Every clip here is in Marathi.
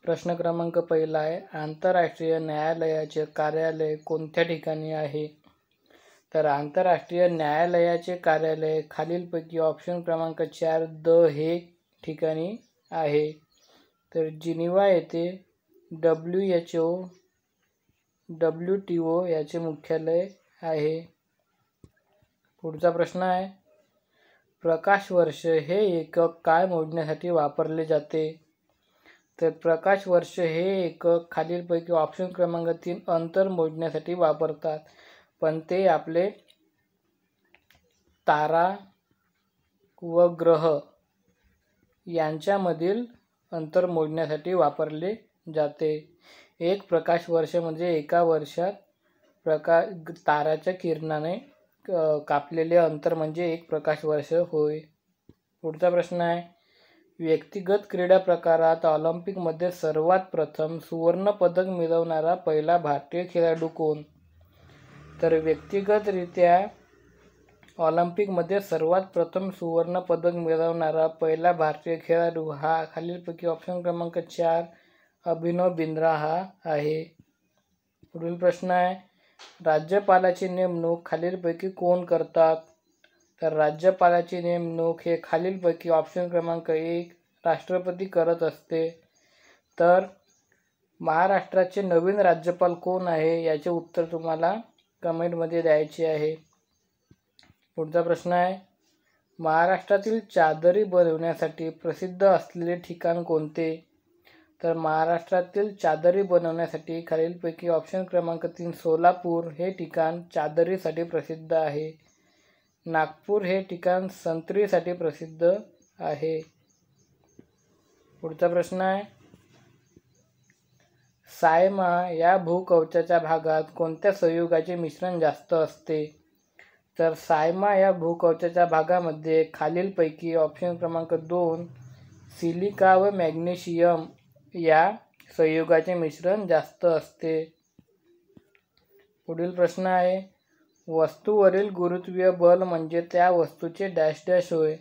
प्रश्न क्रमांक पहिला आहे, आंतरराष्ट्रीय न्यायालयाचे कार्यालय कोणत्या ठिकाणी आहे? तर आंतरराष्ट्रीय न्यायालयाचे कार्यालय खालीलपैकी ऑप्शन क्रमांक 4 द हेग ठिकाणी आहे. तर जिनिव्हा येथे WHO WTO याचे मुख्यालय आहे. पुढचा प्रश्न आहे, प्रकाश वर्ष हे एकक काय मोजण्यासाठी वापरले जाते? तर प्रकाश वर्ष हे एकक खालीलपैकी ऑप्शन क्रमांक 3 अंतर मोजण्यासाठी वापरतात, पण ते आपले तारा व ग्रह यांच्यामधील अंतर मोजण्यासाठी वापरले जाते. एक प्रकाश वर्ष म्हणजे एका वर्षात ताऱ्याच्या किरणाने कापलेले अंतर म्हणजे एक प्रकाश वर्ष होय. पुढचा प्रश्न आहे, व्यक्तिगत क्रीडा प्रकारात ऑलिम्पिकमध्ये सर्वात प्रथम सुवर्ण पदक मिळवणारा पहिला भारतीय खेळाडू कोण? तर व्यक्तिगतरित्या ऑलिम्पिकमध्ये सर्वात प्रथम सुवर्ण पदक मिळवणारा पहिला भारतीय खेळाडू हा खालीलपैकी ऑप्शन क्रमांक 4 अभिनव बिंद्रा हा आहे. पुढील प्रश्न आहे, राज्यपालाची नेमणूक खालीलपैकी कोण करतात? तर राज्यपालाची नेमणूक हे खालीलपैकी ऑप्शन क्रमांक 1 राष्ट्रपती करत असते. तर महाराष्ट्राचे नवीन राज्यपाल कोण आहे याचे उत्तर तुम्हाला कमेंटमध्ये द्यायचे आहे. पुढचा प्रश्न आहे, महाराष्ट्रातील चादरी बनवण्यासाठी प्रसिद्ध असलेले ठिकाण कोणते? तर महाराष्ट्रातील चादरी बनवण्यासाठी खालीलपैकी ऑप्शन क्रमांक 3 सोलापूर हे ठिकाण चादरीसाठी प्रसिद्ध आहे. नागपूर हे ठिकाण संत्रीसाठी प्रसिद्ध आहे. पुढचा प्रश्न आहे, सायमा या भूकवचाच्या भागात कोणत्या संयुगाचे मिश्रण जास्त असते? तर सायमा या भूकवचाच्या भागामध्ये खालीलपैकी ऑप्शन क्रमांक 2 सिलिका व मॅग्नेशियम या संयुगाचे मिश्रण जास्त असते. पुढील प्रश्न आहे, वस्तूवरील गुरुत्वीय बल म्हणजे त्या वस्तूचे डॅश डॅश होय.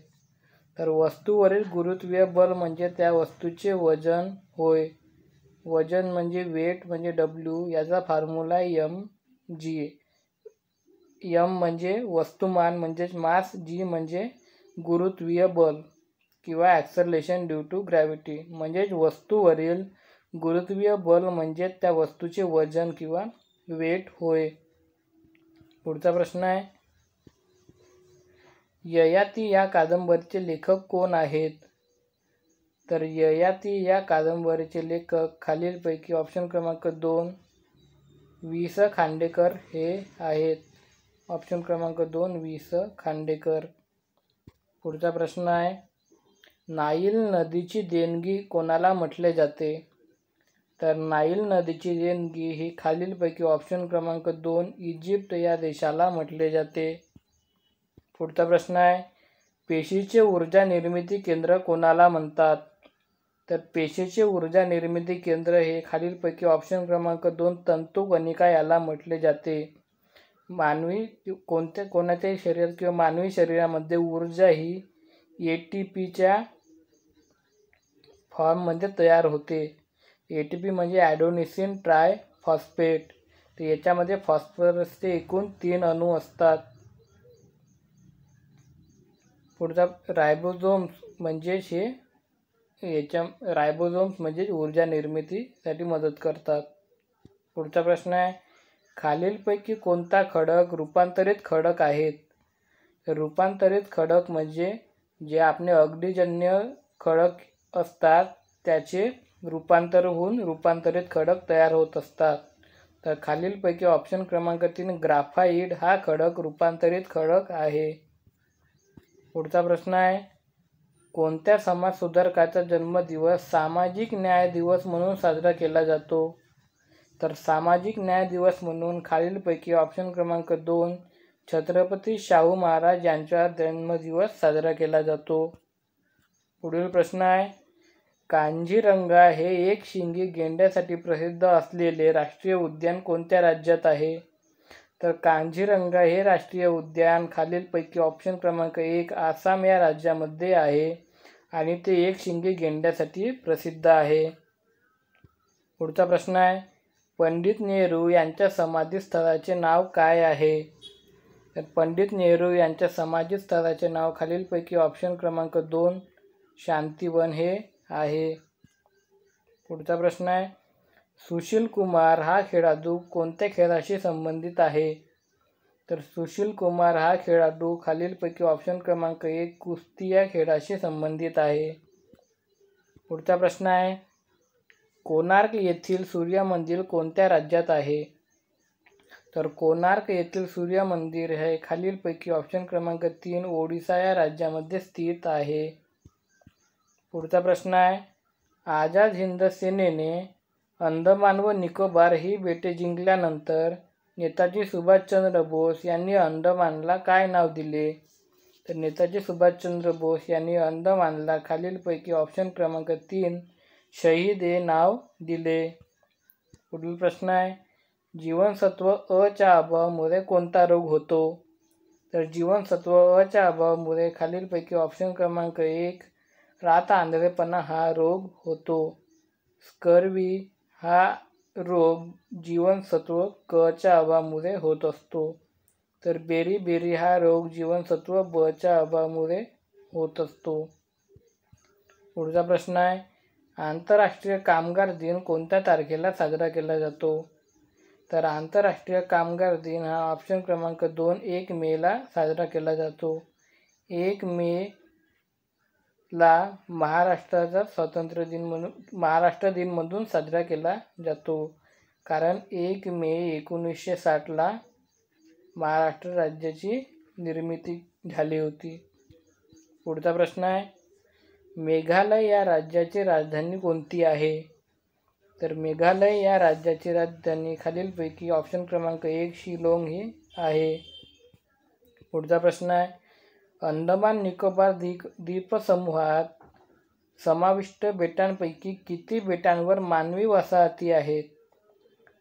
तर वस्तूवरील गुरुत्वीय बल म्हणजे त्या वस्तूचे वजन होय. वजन म्हणजे वेट म्हणजे W, याचा फॉर्म्युला mg. m म्हणजे वस्तुमान म्हणजेच मास, g म्हणजे गुरुत्वीय बल किंवा ॲक्सलरेशन ड्यू टू ग्रॅव्हिटी. म्हणजेच वस्तूवरील गुरुत्वीय बल म्हणजे त्या वस्तूचे वजन किंवा वेट होय. पुढचा प्रश्न आहे, ययाती या कादंबरीचे लेखक कोण आहेत? तर ययाती या कादंबरीचे लेखक खालीलपैकी ऑप्शन क्रमांक 2 वि. स. खांडेकर हे आहेत. ऑप्शन क्रमांक 2 वि. स. खांडेकर. पुढचा प्रश्न आहे, नाईल नदीची देणगी कोणाला म्हटले जाते? तर नाईल नदीची देणगी ही खालीलपैकी ऑप्शन क्रमांक 2 इजिप्त या देशाला म्हटले जाते. पुढचा प्रश्न आहे, पेशीचे ऊर्जा निर्मिती केंद्र कोणाला म्हणतात? तर पेशीचे ऊर्जा निर्मिती केंद्र हे खालीलपैकी ऑप्शन क्रमांक 2 तंतुकणिका याला म्हटले जाते. कोणाच्याही शरीरात किंवा मानवी शरीरामध्ये ऊर्जा ही ATPच्या फॉर्ममध्ये तयार होते. ATP म्हणजे ॲडेनोसिन ट्रायफॉस्फेट. तर याच्यामध्ये फॉस्फरसचे एकूण 3 अणू असतात. पुढचा रायबोझोम्स म्हणजे ऊर्जा निर्मितीसाठी मदत करतात. पुढचा प्रश्न आहे, खालीलपैकी कोणता खडक रूपांतरित खडक आहेत? रूपांतरित खडक म्हणजे जे आपले अग्निजन्य खडक असतात त्याचे रूपांतर होऊन रूपांतरित खडक तयार होत असतात. तर खालीलपैकी ऑप्शन क्रमांक 3 ग्राफाइट हा खडक रूपांतरित खडक आहे. पुढचा प्रश्न आहे, कोणत्या समाजसुधारकाचा जन्मदिवस सामाजिक न्याय दिवस म्हणून साजरा केला जातो? तर सामाजिक न्याय दिवस म्हणून खालीलपैकी ऑप्शन क्रमांक 2 छत्रपती शाहू महाराज यांचा जन्मदिवस साजरा केला जातो. पुढील प्रश्न आहे, काझीरंगा हे एकशिंगी गेंड्यासाठी प्रसिद्ध असलेले राष्ट्रीय उद्यान कोणत्या राज्यात आहे? तर काझीरंगा हे राष्ट्रीय उद्यान खालीलपैकी ऑप्शन क्रमांक 1 आसाम या राज्यामध्ये आहे आणि ते एकशिंगी गेंड्यासाठी प्रसिद्ध आहे. पुढचा प्रश्न आहे, पंडित नेहरू यांच्या समाधीस्थळाचे नाव काय आहे? तर पंडित नेहरू यांच्या समाधीस्थळाचे नाव खालीलपैकी ऑप्शन क्रमांक 2 शांतिवन हे आहे. पुढचा प्रश्न आहे, सुशील कुमार हा खेळाडू कोणत्या खेळाशी संबंधित आहे? तर सुशील कुमार हा खेळाडू खालीलपैकी ऑप्शन क्रमांक 1 कुस्ती या खेळाशी संबंधित आहे. पुढचा प्रश्न आहे, कोणार्क येथील सूर्य मंदिर कोणत्या राज्यात आहे? तर कोणार्क येथील सूर्य मंदिर हे खालीलपैकी ऑप्शन क्रमांक 3 ओडिशा या राज्यामध्ये स्थित आहे. पुढचा प्रश्न आहे, आझाद हिंद सेनेने अंदमान व निकोबार ही बेटे जिंकल्यानंतर नेताजी सुभाषचंद्र बोस यांनी अंदमानला काय नाव दिले? तर नेताजी सुभाषचंद्र बोस यांनी अंदमानला खालीलपैकी ऑप्शन क्रमांक 3 शहीद हे नाव दिले. पुढील प्रश्न आहे, जीवनसत्व अ च्या अभावामुळे कोणता रोग होतो? तर जीवनसत्व अ च्या अभावामुळे खालीलपैकी ऑप्शन क्रमांक 1 रात आंधळेपणा हा रोग होतो. स्कर्वी हा रोग जीवनसत्व क च्या अभावामुळे होत असतो. तर बेरी हा रोग जीवनसत्व ब च्या अभावामुळे होत असतो. पुढचा प्रश्न आहे, आंतरराष्ट्रीय कामगार दिन कोणत्या तारखेला साजरा केला जातो? तर आंतरराष्ट्रीय कामगार दिन हा ऑप्शन क्रमांक 2 1 मेला साजरा केला जातो. 1 मे ला महाराष्ट्राचा स्वातंत्र्य दिन म्हणून महाराष्ट्र दिन म्हणून साजरा केला जातो, कारण 1 मे 1960ला महाराष्ट्र राज्याची निर्मिती झाली होती. पुढचा प्रश्न आहे, मेघालय या राज्याची राजधानी कोणती आहे? तर मेघालय या राज्याची राजधानी खालीलपैकी ऑप्शन क्रमांक 1 शिलाँग ही आहे. पुढचा प्रश्न आहे, अंदमान निकोबार द्वीपसमूहात समाविष्ट बेटांपैकी किती बेटांवर मानवी वसाहती आहेत?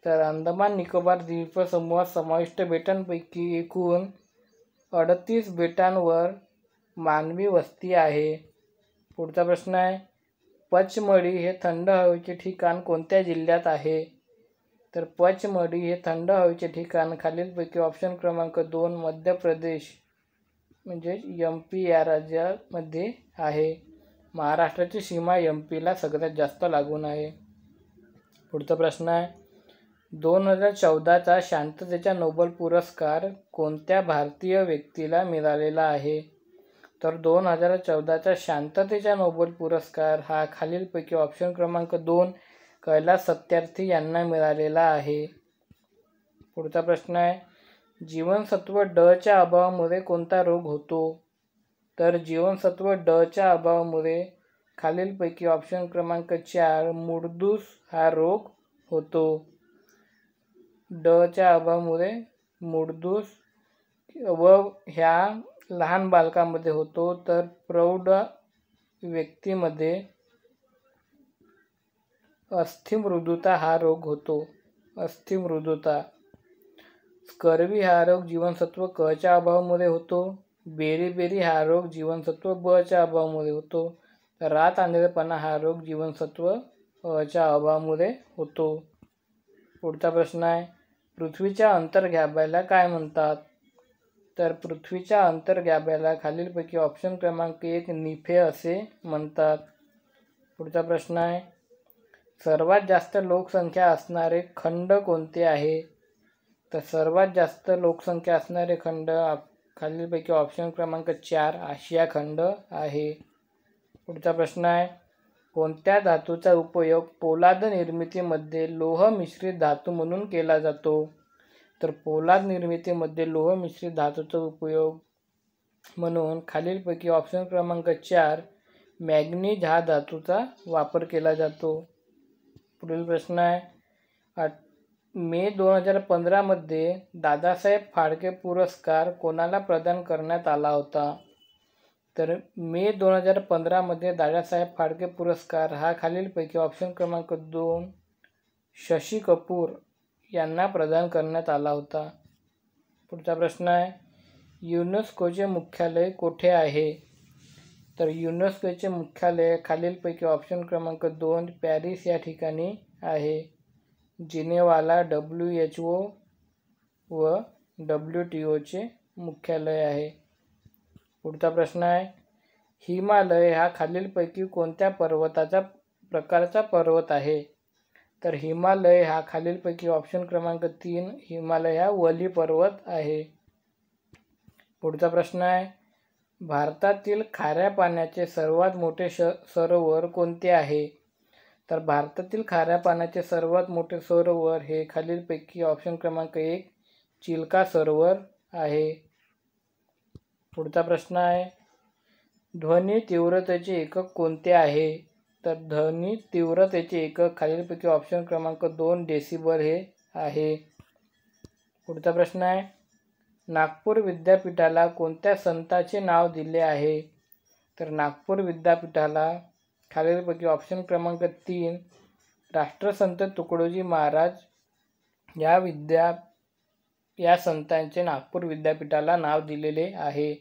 तर अंदमान निकोबार द्वीपसमूहात समाविष्ट बेटांपैकी एकूण 38 बेटांवर मानवी वस्ती आहे. पुढचा प्रश्न आहे, पचमढी हे थंड हवेचे ठिकाण कोणत्या जिल्ह्यात आहे? तर पचमढी हे थंड हवेचे ठिकाण खालीलपैकी ऑप्शन क्रमांक 2 मध्य प्रदेश म्हणजे MP या राज्यामध्ये आहे. महाराष्ट्राची सीमा MPला सगळ्यात जास्त लागून आहे. पुढचा प्रश्न आहे, 2014चा शांततेचा नोबेल पुरस्कार कोणत्या भारतीय व्यक्तीला मिळालेला आहे? तर 2014चा शांततेचा नोबेल पुरस्कार हा खालीलपैकी ऑप्शन क्रमांक 2 कैलास सत्यार्थी यांना मिळालेला आहे. पुढचा प्रश्न आहे, जीवनसत्व ड च्या अभावामुळे कोणता रोग होतो? तर जीवनसत्व ड च्या अभावामुळे खालीलपैकी ऑप्शन क्रमांक 4 मूळदूस हा रोग होतो. ड च्या अभावामुळे मूळदूस व ह्या लहान बालकांमध्ये होतो, तर प्रौढ व्यक्तीमध्ये अस्थिमृदुता हा रोग होतो. अस्थिमृदुता. स्कर्वी हा रोग जीवनसत्व क च्या अभावामुळे होतो. बेरी हा रोग जीवनसत्व ब च्या अभावामुळे होतो. रात आंधळेपणा हा रोग जीवनसत्व अ च्या अभावामुळे होतो. पुढचा प्रश्न आहे, पृथ्वीच्या अंतर्गाभ्याला काय म्हणतात? तर पृथ्वीच्या अंतर्गाभ्याला खालीलपैकी ऑप्शन क्रमांक 1 निफे असे म्हणतात. पुढचा प्रश्न आहे, सर्वात जास्त लोकसंख्या असणारे खंड कोणते आहे? तर सर्वात जास्त लोकसंख्या असणारे खंड खालीलपैकी ऑप्शन क्रमांक 4 आशिया खंड आहे. पुढचा प्रश्न आहे, कोणत्या धातूचा उपयोग पोलाद निर्मितीमध्ये लोह मिश्रित धातू म्हणून केला जातो? तर पोलाद निर्मितीमध्ये लोह मिश्रित धातूचा उपयोग म्हणून खालीलपैकी ऑप्शन क्रमांक 4 मॅग्नीज हा धातूचा वापर केला जातो. पुढील प्रश्न आहे, मे 2015 मध्ये दादासाहेब फाळके पुरस्कार कोणाला प्रदान करण्यात आला होता? तर मे 2015 मध्ये दादासाहेब फाळके पुरस्कार हा खालीलपैकी ऑप्शन क्रमांक 2 शशी कपूर यांना प्रदान करण्यात आला होता. पुढचा प्रश्न आहे, युनेस्कोचे मुख्यालय कोठे आहे? तर युनेस्कोचे मुख्यालय खालीलपैकी ऑप्शन क्रमांक 2 पॅरिस या ठिकाणी आहे. जिनेवाला WHO व WTOचे मुख्यालय आहे. पुढचा प्रश्न आहे, हिमालय हा खालीलपैकी कोणत्या प्रकारचा पर्वत आहे? तर हिमालय हा खालीलपैकी ऑप्शन क्रमांक 3 हिमालय हा वली पर्वत आहे. पुढचा प्रश्न आहे, भारतातील खाऱ्या पाण्याचे सर्वात मोठे सरोवर कोणते आहे? तर भारतातील खाऱ्या पाण्याचे सर्वात मोठे सरोवर हे खालीलपैकी ऑप्शन क्रमांक 1 चिल्का सरोवर आहे. पुढचा प्रश्न आहे, ध्वनी तीव्रतेचे एकक कोणते आहे? तर ध्वनी तीव्रतेचे एकक खालीलपैकी ऑप्शन क्रमांक 2 डेसिबल हे आहे. पुढचा प्रश्न आहे, नागपूर विद्यापीठाला कोणत्या संताचे नाव दिले आहे? तर नागपूर विद्यापीठाला खालीलपैकी ऑप्शन क्रमांक 3 राष्ट्रसंत तुकडोजी महाराज या संतांचे नागपूर विद्यापीठाला नाव दिलेले आहे.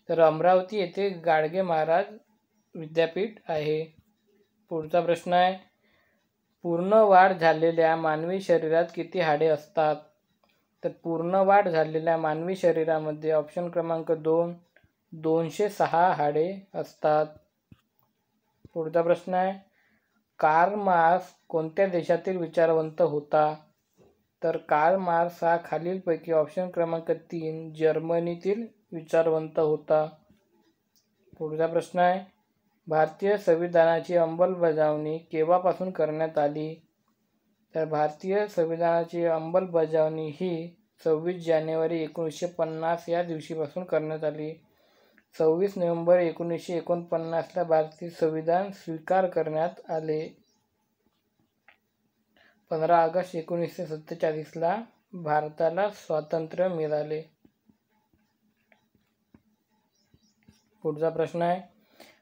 तर अमरावती येथे गाडगे महाराज विद्यापीठ आहे. पुढचा प्रश्न आहे, पूर्ण वाढ झालेल्या मानवी शरीरात किती हाडे असतात? तर पूर्ण वाढ झालेल्या मानवी शरीरामध्ये ऑप्शन क्रमांक 2 206 हाडे असतात. पुढचा प्रश्न आहे, कार्ल मार्क्स कोणत्या देशातील विचारवंत होता? तर कार्ल मार्क्स हा खालीलपैकी ऑप्शन क्रमांक 3 जर्मनीतील विचारवंत होता. पुढचा प्रश्न आहे, भारतीय संविधानाची अंमलबजावणी केव्हापासून करण्यात आली? तर भारतीय संविधानाची अंमलबजावणी ही 26 जानेवारी 1950 या दिवशीपासून करण्यात आली. 26 नोव्हेंबर 1949ला भारतीय संविधान स्वीकार करण्यात आले. 15 ऑगस्ट 1947ला भारताला स्वातंत्र्य मिळाले. पुढचा प्रश्न आहे,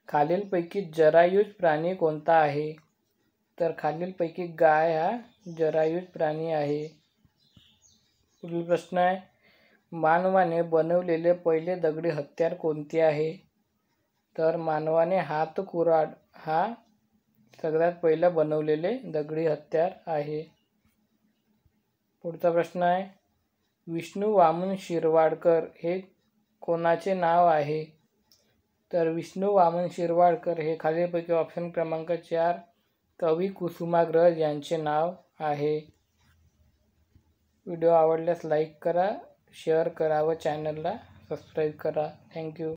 खालीलपैकी जरायुज प्राणी कोणता आहे? तर खालीलपैकी गाय हा जरायुज प्राणी आहे. पुढील प्रश्न आहे, मानवाने बनवलेले पहिले दगडी हत्यार कोणते आहे? तर मानवाने हातकुऱ्हाड हा सगळ्यात पहिला बनवलेले दगडी हत्यार आहे. पुढचा प्रश्न आहे, विष्णू वामन शिरवाडकर हे कोणाचे नाव आहे? तर विष्णू वामन शिरवाडकर हे खालीलपैकी ऑप्शन क्रमांक 4 कवी कुसुमाग्रज यांचे नाव आहे. व्हिडिओ आवडल्यास लाईक करा, शेअर करा व चॅनलला सबस्क्राईब करा. थँक्यू.